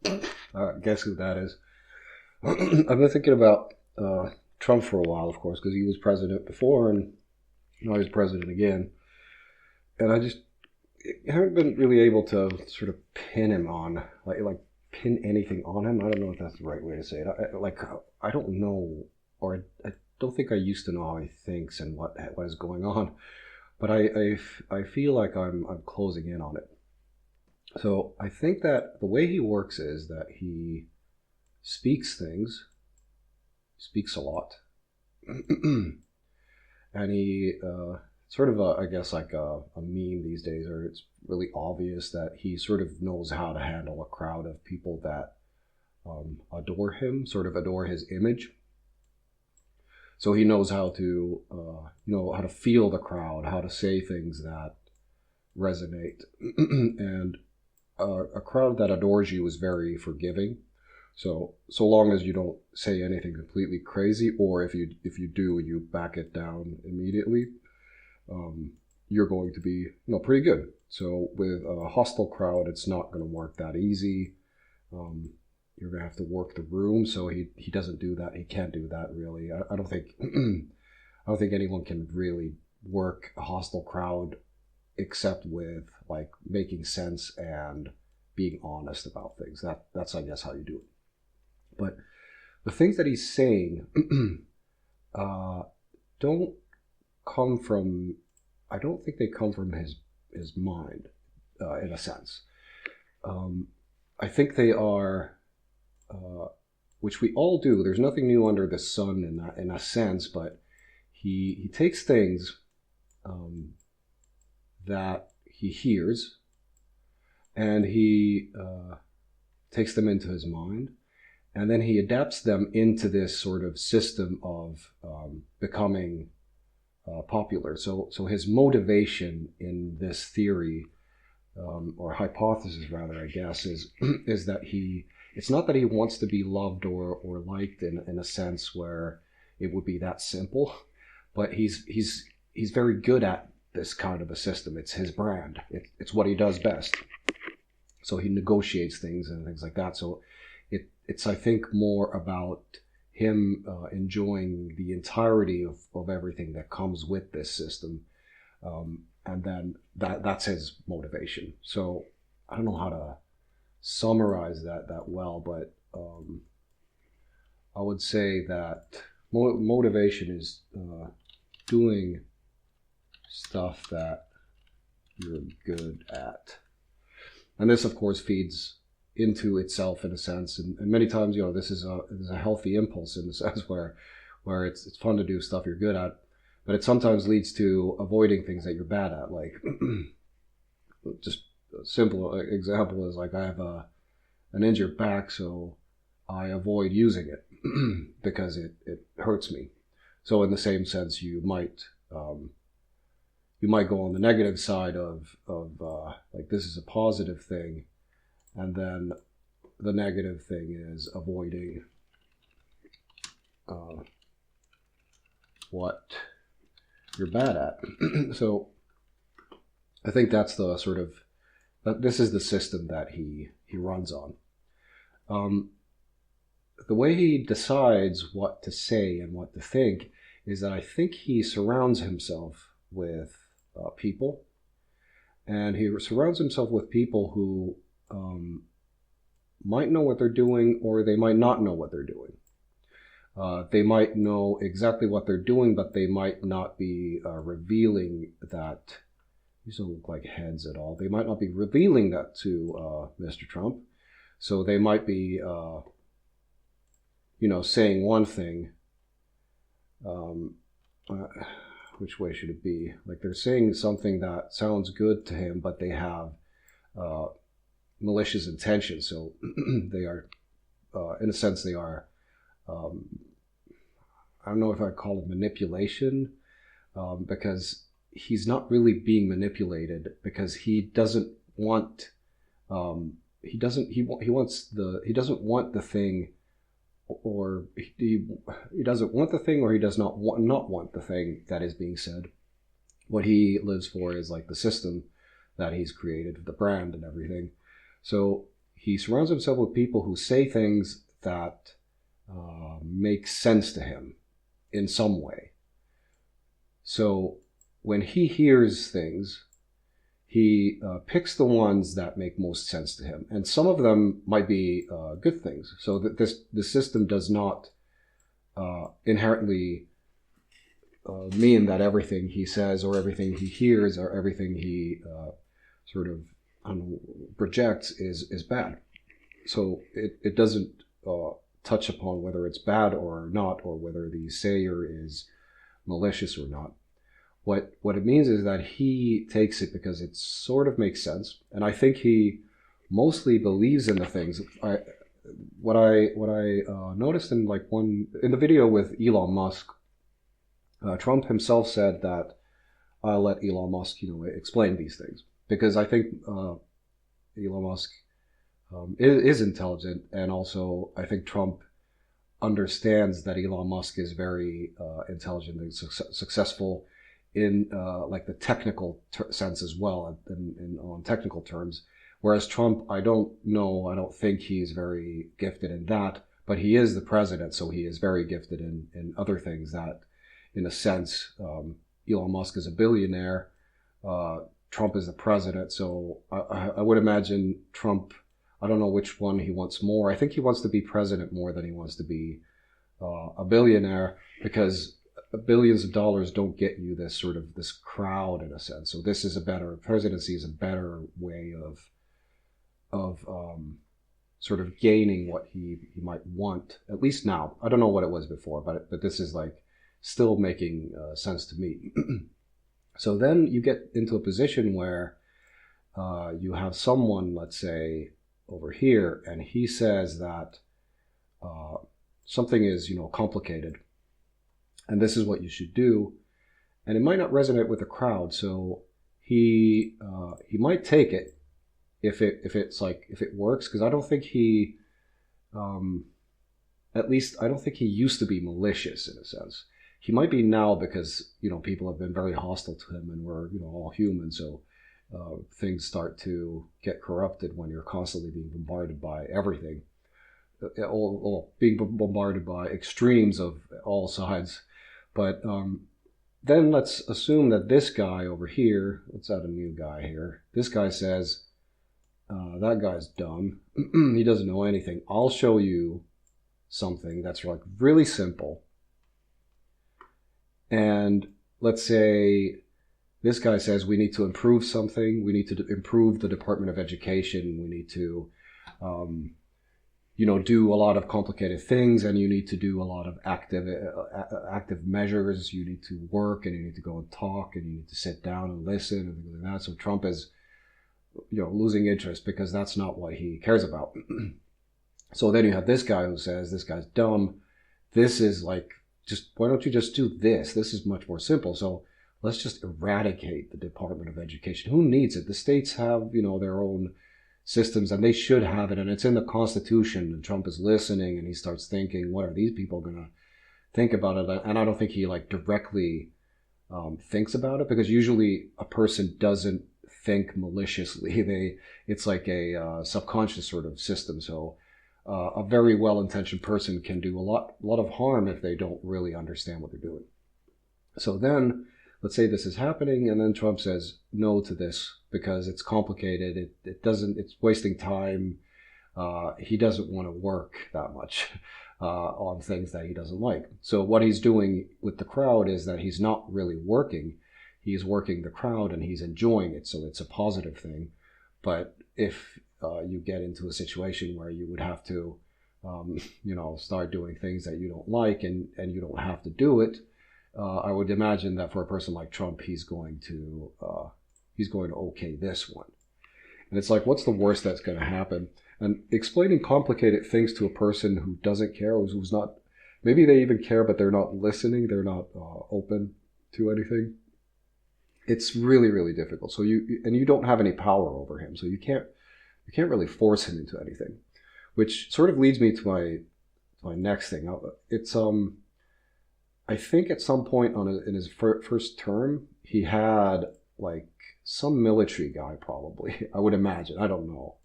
Guess who that is? I've been thinking about Trump for a while, of course, because he was president before and now he's president again. And I just haven't been really able to sort of pin him on, like pin anything on him. I don't know if that's the right way to say it. I don't know, or I don't think I used to know how he thinks and what is going on. But I feel like I'm closing in on it. So I think that the way he works is that he speaks things, speaks a lot, and he sort of I guess like a meme these days, or it's really obvious that he sort of knows how to handle a crowd of people that adore him, sort of adore his image. So he knows how to how to feel the crowd, how to say things that resonate, and a crowd that adores you is very forgiving. So long as you don't say anything completely crazy, or if you do, you back it down immediately, you're going to be pretty good. So with a hostile crowd, it's not going to work that easy. You're going to have to work the room. So he doesn't do that. He can't do that really. I don't think I don't think anyone can really work a hostile crowd except with like making sense and being honest about things. That's I guess how you do it. But the things that he's saying uh, don't come from. I don't think they come from his mind, in a sense. Um, I think they are, which we all do. There's nothing new under the sun in a sense, but he takes things that he hears and he takes them into his mind, and then he adapts them into this sort of system of becoming popular. So his motivation in this theory, or hypothesis rather, I guess, is is that it's not that he wants to be loved or liked in a sense where it would be that simple, but he's very good at this kind of a system. It's his brand. It's what he does best. So he negotiates things and things like that. So it's I think more about him enjoying the entirety of everything that comes with this system, and then that's his motivation. So I don't know how to summarize that well, but I would say that motivation is doing stuff that you're good at, and this of course feeds into itself in a sense, and many times this is a healthy impulse in the sense where it's fun to do stuff you're good at, but it sometimes leads to avoiding things that you're bad at. Like just a simple example is like I have an injured back, so I avoid using it because it hurts me. So in the same sense, you might go on the negative side of like this is a positive thing, and then the negative thing is avoiding what you're bad at. So I think that's the sort of this is the system that he runs on. The way he decides what to say and what to think is that I think he surrounds himself with people, and he surrounds himself with people who might know what they're doing, or they might not know what they're doing. They might know exactly what they're doing, but they might not be revealing that. These don't look like heads at all. They might not be revealing that to Mr. Trump. So they might be, saying one thing. Which way should it be? Like they're saying something that sounds good to him, but they have malicious intentions. So they are, in a sense, they are. I don't know if I call it manipulation, because he's not really being manipulated, because he doesn't want. He doesn't want the thing, or he doesn't want the thing, or he does not want the thing that is being said. What he lives for is like the system that he's created, the brand and everything. So he surrounds himself with people who say things that make sense to him in some way. So when he hears things, he picks the ones that make most sense to him, and some of them might be good things. So that the system does not inherently mean that everything he says or everything he hears or everything he sort of projects is bad. So it doesn't touch upon whether it's bad or not, or whether the sayer is malicious or not. What it means is that he takes it because it sort of makes sense, and I think he mostly believes in the things. What I noticed in the video with Elon Musk, Trump himself said that I'll let Elon Musk explain these things, because I think Elon Musk is intelligent, and also I think Trump understands that Elon Musk is very intelligent and successful in like the technical sense as well, on technical terms. Whereas Trump, I don't think he's very gifted in that, but he is the president, so he is very gifted in other things that, in a sense, Elon Musk is a billionaire, Trump is the president, so I would imagine Trump, I don't know which one he wants more. I think he wants to be president more than he wants to be a billionaire, because billions of dollars don't get you this crowd, in a sense. So this is presidency is a better way of sort of gaining what he might want, at least now. I don't know what it was before, but this is like still making sense to me. So then you get into a position where you have someone, let's say, over here, and he says that something is, complicated, and this is what you should do, and it might not resonate with the crowd. So he might take it if it works, because I don't think he, at least I don't think he used to be malicious, in a sense. He might be now, because people have been very hostile to him, and we're all human, so things start to get corrupted when you're constantly being bombarded by everything, being bombarded by extremes of all sides. But then let's assume that this guy over here, let's add a new guy here. This guy says, that guy's dumb. He doesn't know anything. I'll show you something that's like really simple. And let's say this guy says we need to improve something. We need to improve the Department of Education. We need to, do a lot of complicated things, and you need to do a lot of active measures. You need to work, and you need to go and talk, and you need to sit down and listen, and things like that. So Trump is, losing interest, because that's not what he cares about. So then you have this guy who says this guy's dumb. This is like, why don't you just do this? This is much more simple. So let's just eradicate the Department of Education. Who needs it? The states have, their own systems, and they should have it, and it's in the Constitution. And Trump is listening, and he starts thinking, what are these people going to think about it? And I don't think he directly thinks about it, because usually a person doesn't think maliciously. It's like a subconscious sort of system. So a very well-intentioned person can do a lot of harm if they don't really understand what they're doing. So then, let's say this is happening, and then Trump says no to this because it's complicated. It's wasting time. He doesn't want to work that much on things that he doesn't like. So what he's doing with the crowd is that he's not really working. He's working the crowd, and he's enjoying it. So it's a positive thing. But if you get into a situation where you would have to, start doing things that you don't like, and you don't have to do it, I would imagine that for a person like Trump, he's going to okay this one. And it's like, what's the worst that's going to happen? And explaining complicated things to a person who doesn't care, who's not, maybe they even care, but they're not listening, they're not open to anything. It's really, really difficult. So you don't have any power over him, so you can't really force him into anything, which sort of leads me to my next thing. It's I think at some point in his first term, he had like some military guy, probably, I would imagine. I don't know.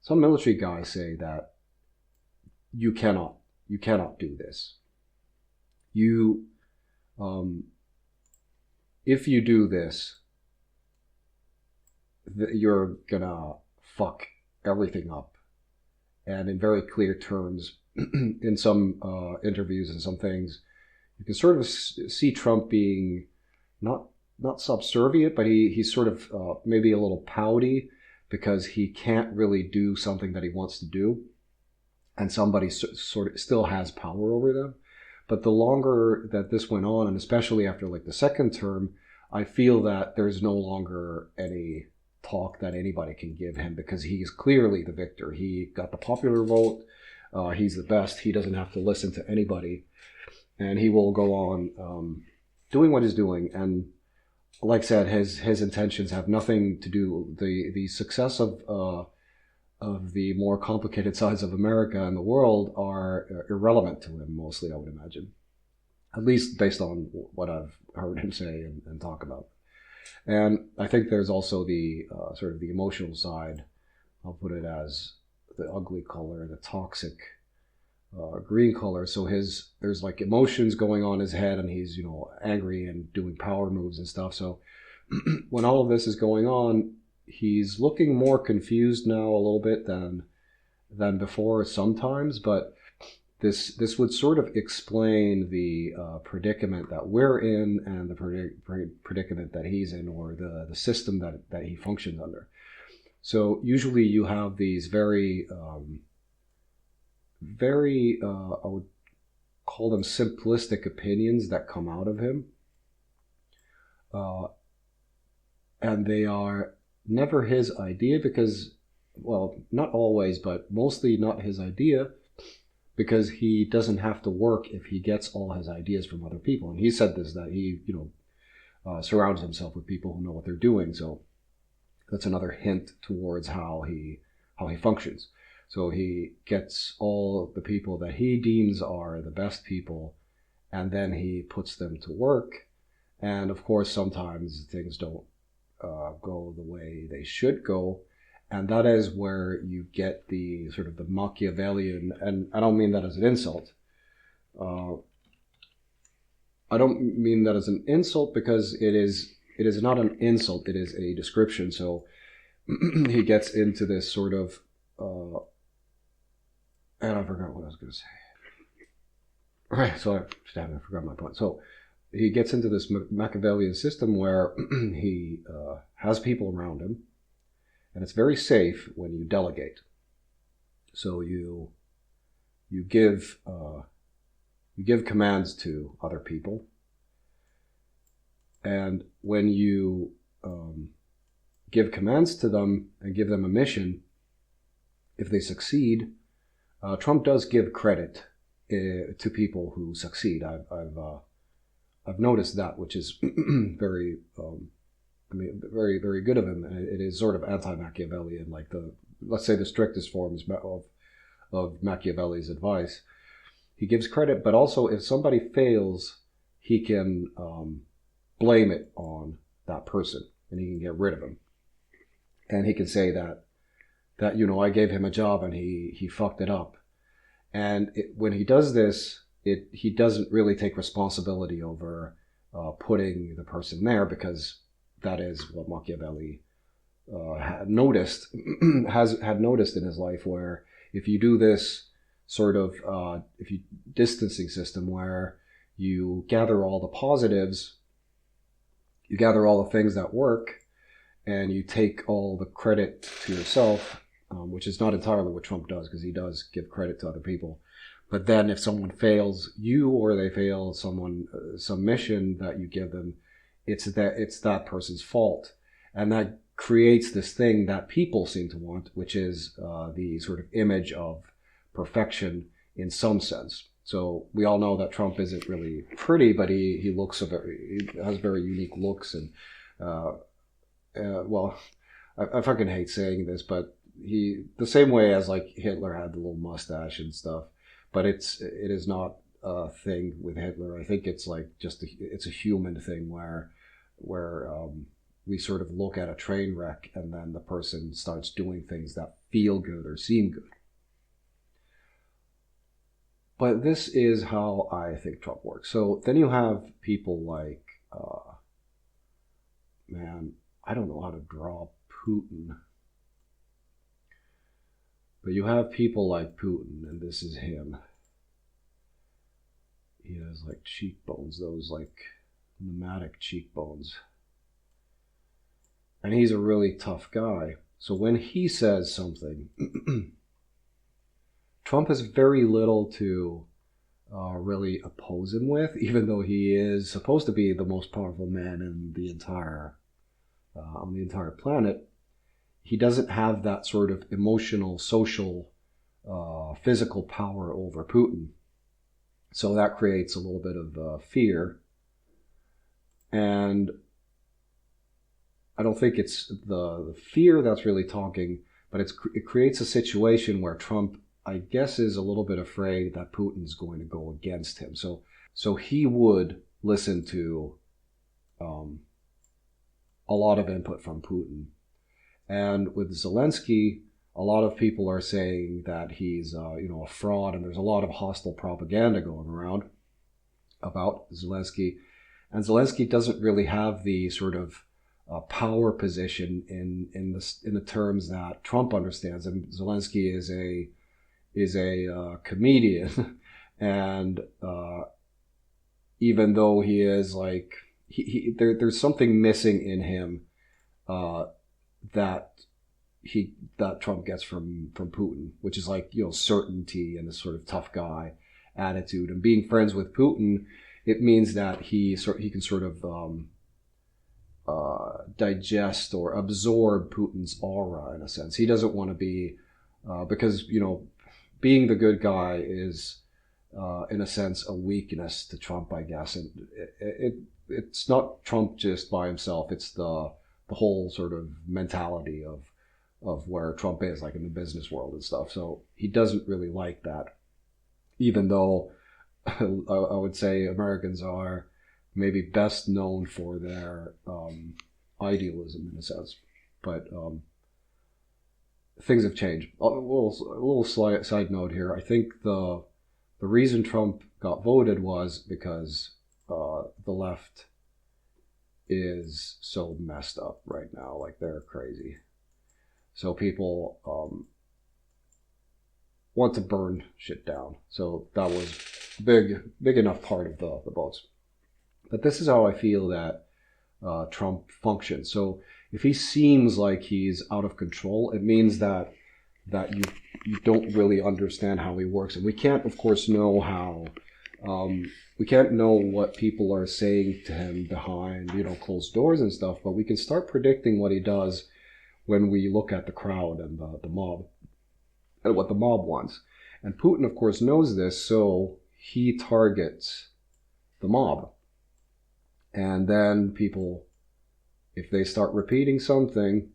some military guys say that you cannot do this. You, if you do this, you're gonna fuck everything up. And in very clear terms, in some interviews and some things, you can sort of see Trump being not subservient, but he's sort of maybe a little pouty because he can't really do something that he wants to do, and somebody sort of still has power over them. But the longer that this went on, and especially after like the second term, I feel that there's no longer any talk that anybody can give him because he's clearly the victor. He got the popular vote. He's the best. He doesn't have to listen to anybody, and he will go on doing what he's doing. And like I said, his intentions have nothing to do. The success of the more complicated sides of America and the world are irrelevant to him, mostly, I would imagine. At least based on what I've heard him say and talk about. And I think there's also the sort of the emotional side. I'll put it as the ugly color, the toxic green color. So there's like emotions going on in his head, and he's, angry and doing power moves and stuff. So when all of this is going on, he's looking more confused now a little bit than before sometimes, but this would sort of explain the predicament that we're in and the predicament that he's in, or the system that he functions under. So usually you have these very, I would call them simplistic opinions that come out of him. And they are never his idea because, well, not always, but mostly not his idea, because he doesn't have to work if he gets all his ideas from other people. And he said this, that he, surrounds himself with people who know what they're doing. So that's another hint towards how he functions. So he gets all the people that he deems are the best people, and then he puts them to work. And of course, sometimes things don't go the way they should go. And that is where you get the sort of the Machiavellian, and I don't mean that as an insult. I don't mean that as an insult because it is not an insult, it is a description. So he gets into this sort of, and I forgot what I was going to say. Right, so I forgot my point. So he gets into this Machiavellian system where he has people around him, and it's very safe when you delegate. So you give commands to other people, and when you give commands to them and give them a mission, if they succeed, Trump does give credit to people who succeed. I've noticed that, which is very very, very good of him. It is sort of anti-Machiavellian, like let's say the strictest forms of Machiavelli's advice. He gives credit, but also if somebody fails, he can blame it on that person, and he can get rid of him. And he can say that I gave him a job and he fucked it up. And when he does this, he doesn't really take responsibility over putting the person there, because that is what Machiavelli had noticed in his life, where if you do this sort of if you distancing system where you gather all the positives, you gather all the things that work, and you take all the credit to yourself, which is not entirely what Trump does, because he does give credit to other people. But then if someone fails you, or they fail some mission that you give them, it's that person's fault. And that creates this thing that people seem to want, which is the sort of image of perfection in some sense. So we all know that Trump isn't really pretty, but he has very unique looks. And well, I fucking hate saying this, but the same way as like Hitler had the little mustache and stuff, but it is not a thing with Hitler. I think it's like it's a human thing where we sort of look at a train wreck and then the person starts doing things that feel good or seem good. But this is how I think Trump works. So then you have people like, I don't know how to draw Putin. But you have people like Putin, and this is him. He has like cheekbones, those like pneumatic cheekbones. And he's a really tough guy. So when he says something, Trump has very little to really oppose him with, even though he is supposed to be the most powerful man in the entire on the entire planet. He doesn't have that sort of emotional, social, physical power over Putin. So that creates a little bit of fear. And I don't think it's the fear that's really talking, but it creates a situation where Trump, I guess, is a little bit afraid that Putin's going to go against him. So he would listen to a lot of input from Putin. And with Zelensky, a lot of people are saying that he's a fraud, and there's a lot of hostile propaganda going around about Zelensky. And Zelensky doesn't really have the sort of power position in the terms that Trump understands. And Zelensky is a comedian, and even though he is like there's something missing in him that Trump gets from Putin, which is like certainty and this sort of tough guy attitude. And being friends with Putin, it means that he can sort of digest or absorb Putin's aura in a sense. He doesn't want to be because being the good guy is in a sense a weakness to Trump, I guess. And it's not Trump just by himself. It's the whole sort of mentality of where Trump is, like in the business world and stuff. So he doesn't really like that, even though I would say Americans are maybe best known for their idealism in a sense. But things have changed. A little side note here. I think the reason Trump got voted was because the left is so messed up right now. Like, they're crazy. So people want to burn shit down. So that was big enough part of the votes. But this is how I feel that Trump functions. So if he seems like he's out of control, it means that you don't really understand how he works. And we can't, of course, know how. We can't know what people are saying to him behind, closed doors and stuff. But we can start predicting what he does when we look at the crowd and the mob and what the mob wants. And Putin, of course, knows this, so he targets the mob. And then people, if they start repeating something,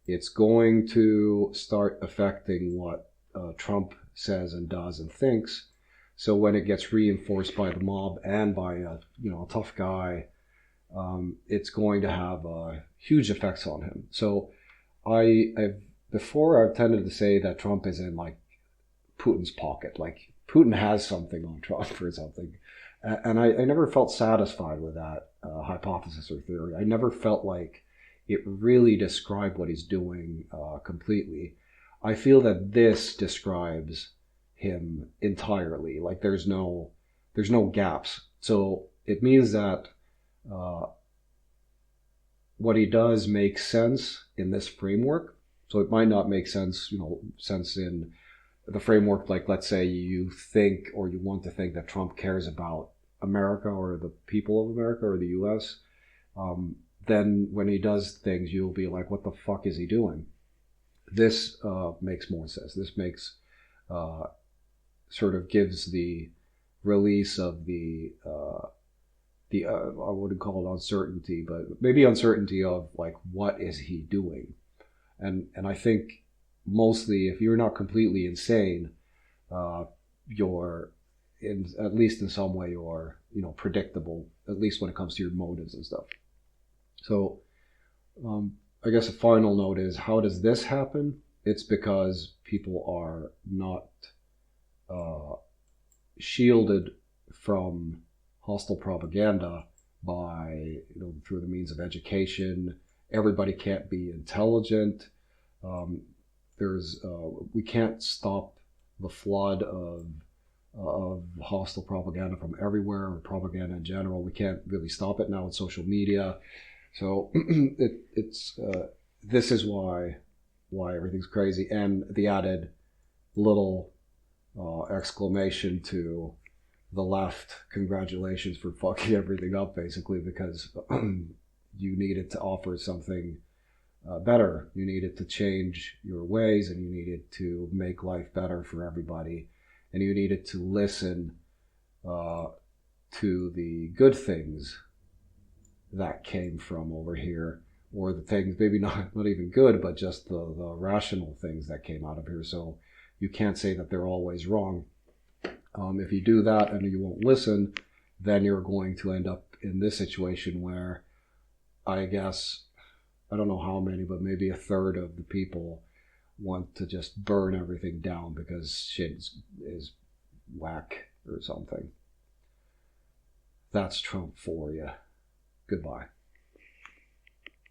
it's going to start affecting what Trump says and does and thinks. So when it gets reinforced by the mob and by a tough guy, it's going to have huge effects on him. So before I've tended to say that Trump is in like Putin's pocket, like Putin has something on Trump or something. And I never felt satisfied with that hypothesis or theory. I never felt like it really described what he's doing completely. I feel that this describes him entirely. Like there's no gaps. So it means that what he does makes sense in this framework. So it might not make sense, sense in the framework, like let's say you think or you want to think that Trump cares about America or the people of America or the U.S., then when he does things, you'll be like, what the fuck is he doing? This makes more sense. This makes sort of gives the release of the I wouldn't call it uncertainty, but maybe uncertainty of like, what is he doing? And I think mostly if you're not completely insane, you're at least in some way you're predictable, at least when it comes to your motives and stuff. So I guess a final note is, how does this happen? It's because people are not uh, shielded from hostile propaganda by, through the means of education. Everybody can't be intelligent. Um, we can't stop the flood of hostile propaganda from everywhere, or propaganda in general. We can't really stop it now with social media. So this is why everything's crazy, and the added little exclamation to the left, congratulations for fucking everything up, basically, because you needed to offer something better. You needed to change your ways, and you needed to make life better for everybody, and you needed to listen uh, to the good things that came from over here, or the things maybe not even good, but just the rational things that came out of here. So you can't say that they're always wrong. If you do that and you won't listen, then you're going to end up in this situation where, I guess, I don't know how many, but maybe a third of the people want to just burn everything down because shit is whack or something. That's Trump for you. Goodbye.